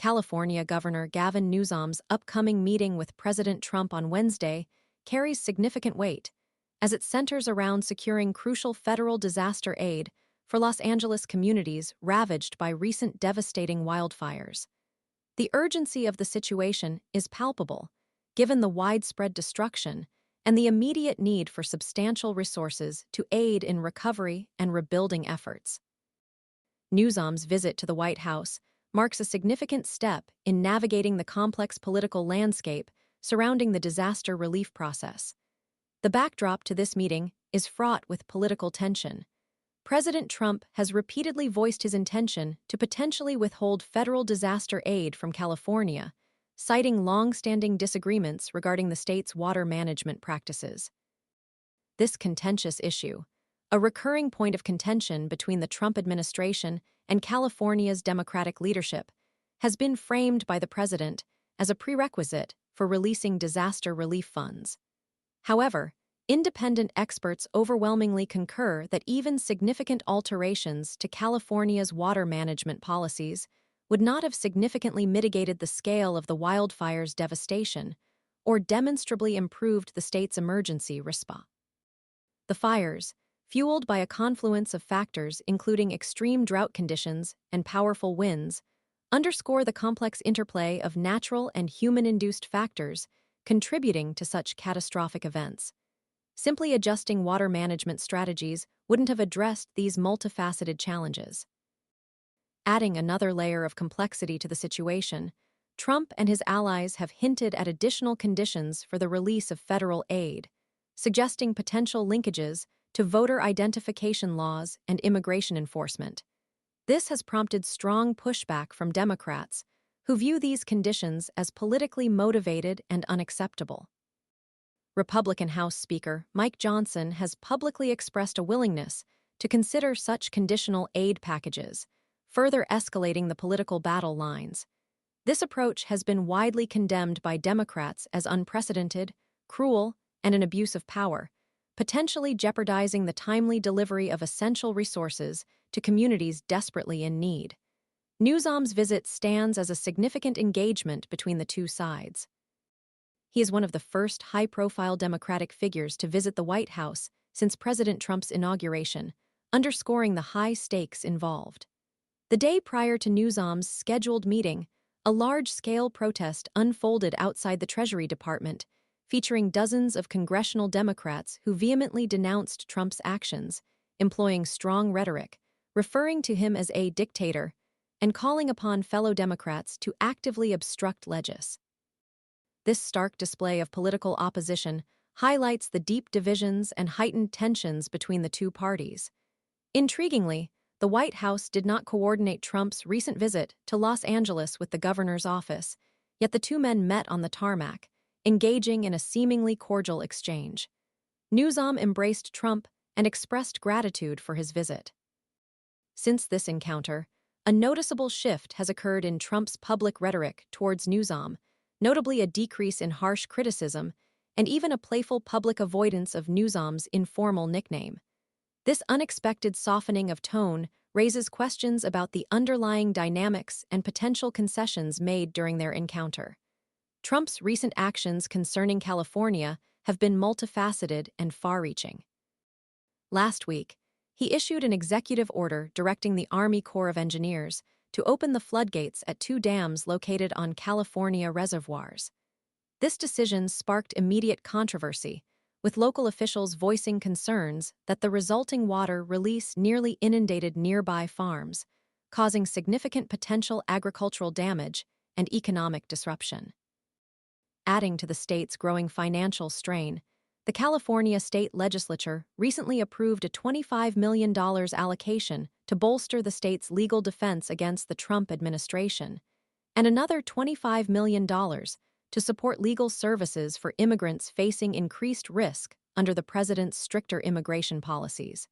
California Governor Gavin Newsom's upcoming meeting with President Trump on Wednesday carries significant weight, as it centers around securing crucial federal disaster aid for Los Angeles communities ravaged by recent devastating wildfires. The urgency of the situation is palpable, given the widespread destruction and the immediate need for substantial resources to aid in recovery and rebuilding efforts. Newsom's visit to the White House marks a significant step in navigating the complex political landscape surrounding the disaster relief process. The backdrop to this meeting is fraught with political tension. President Trump has repeatedly voiced his intention to potentially withhold federal disaster aid from California, citing long-standing disagreements regarding the state's water management practices. This contentious issue, a recurring point of contention between the Trump administration and California's Democratic leadership, has been framed by the president as a prerequisite for releasing disaster relief funds. However, independent experts overwhelmingly concur that even significant alterations to California's water management policies would not have significantly mitigated the scale of the wildfires' devastation or demonstrably improved the state's emergency response. The fires, fueled by a confluence of factors including extreme drought conditions and powerful winds, underscore the complex interplay of natural and human-induced factors contributing to such catastrophic events. Simply adjusting water management strategies wouldn't have addressed these multifaceted challenges. Adding another layer of complexity to the situation, Trump and his allies have hinted at additional conditions for the release of federal aid, suggesting potential linkages to voter identification laws and immigration enforcement. This has prompted strong pushback from Democrats, who view these conditions as politically motivated and unacceptable. Republican House Speaker Mike Johnson has publicly expressed a willingness to consider such conditional aid packages, further escalating the political battle lines. This approach has been widely condemned by Democrats as unprecedented, cruel, and an abuse of power, potentially jeopardizing the timely delivery of essential resources to communities desperately in need. Newsom's visit stands as a significant engagement between the two sides. He is one of the first high-profile Democratic figures to visit the White House since President Trump's inauguration, underscoring the high stakes involved. The day prior to Newsom's scheduled meeting, a large-scale protest unfolded outside the Treasury Department, featuring dozens of congressional Democrats who vehemently denounced Trump's actions, employing strong rhetoric, referring to him as a dictator, and calling upon fellow Democrats to actively obstruct legislation. This stark display of political opposition highlights the deep divisions and heightened tensions between the two parties. Intriguingly, the White House did not coordinate Trump's recent visit to Los Angeles with the governor's office, yet the two men met on the tarmac, engaging in a seemingly cordial exchange. Newsom embraced Trump and expressed gratitude for his visit. Since this encounter, a noticeable shift has occurred in Trump's public rhetoric towards Newsom, notably a decrease in harsh criticism and even a playful public avoidance of Newsom's informal nickname. This unexpected softening of tone raises questions about the underlying dynamics and potential concessions made during their encounter. Trump's recent actions concerning California have been multifaceted and far-reaching. Last week, he issued an executive order directing the Army Corps of Engineers to open the floodgates at two dams located on California reservoirs. This decision sparked immediate controversy, with local officials voicing concerns that the resulting water release nearly inundated nearby farms, causing significant potential agricultural damage and economic disruption. Adding to the state's growing financial strain, the California state legislature recently approved a $25 million allocation to bolster the state's legal defense against the Trump administration, and another $25 million to support legal services for immigrants facing increased risk under the president's stricter immigration policies.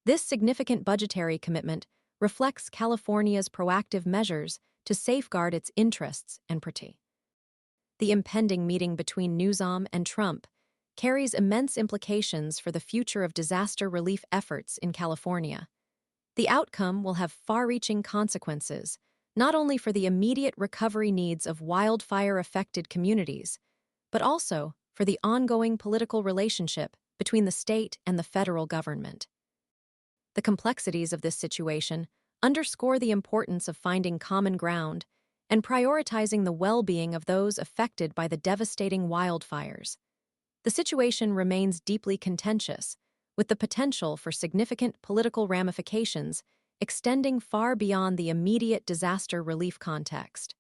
This significant budgetary commitment reflects California's proactive measures to safeguard its interests and protect. The impending meeting between Newsom and Trump carries immense implications for the future of disaster relief efforts in California. The outcome will have far-reaching consequences, not only for the immediate recovery needs of wildfire-affected communities, but also for the ongoing political relationship between the state and the federal government. The complexities of this situation underscore the importance of finding common ground and prioritizing the well-being of those affected by the devastating wildfires. The situation remains deeply contentious, with the potential for significant political ramifications extending far beyond the immediate disaster relief context.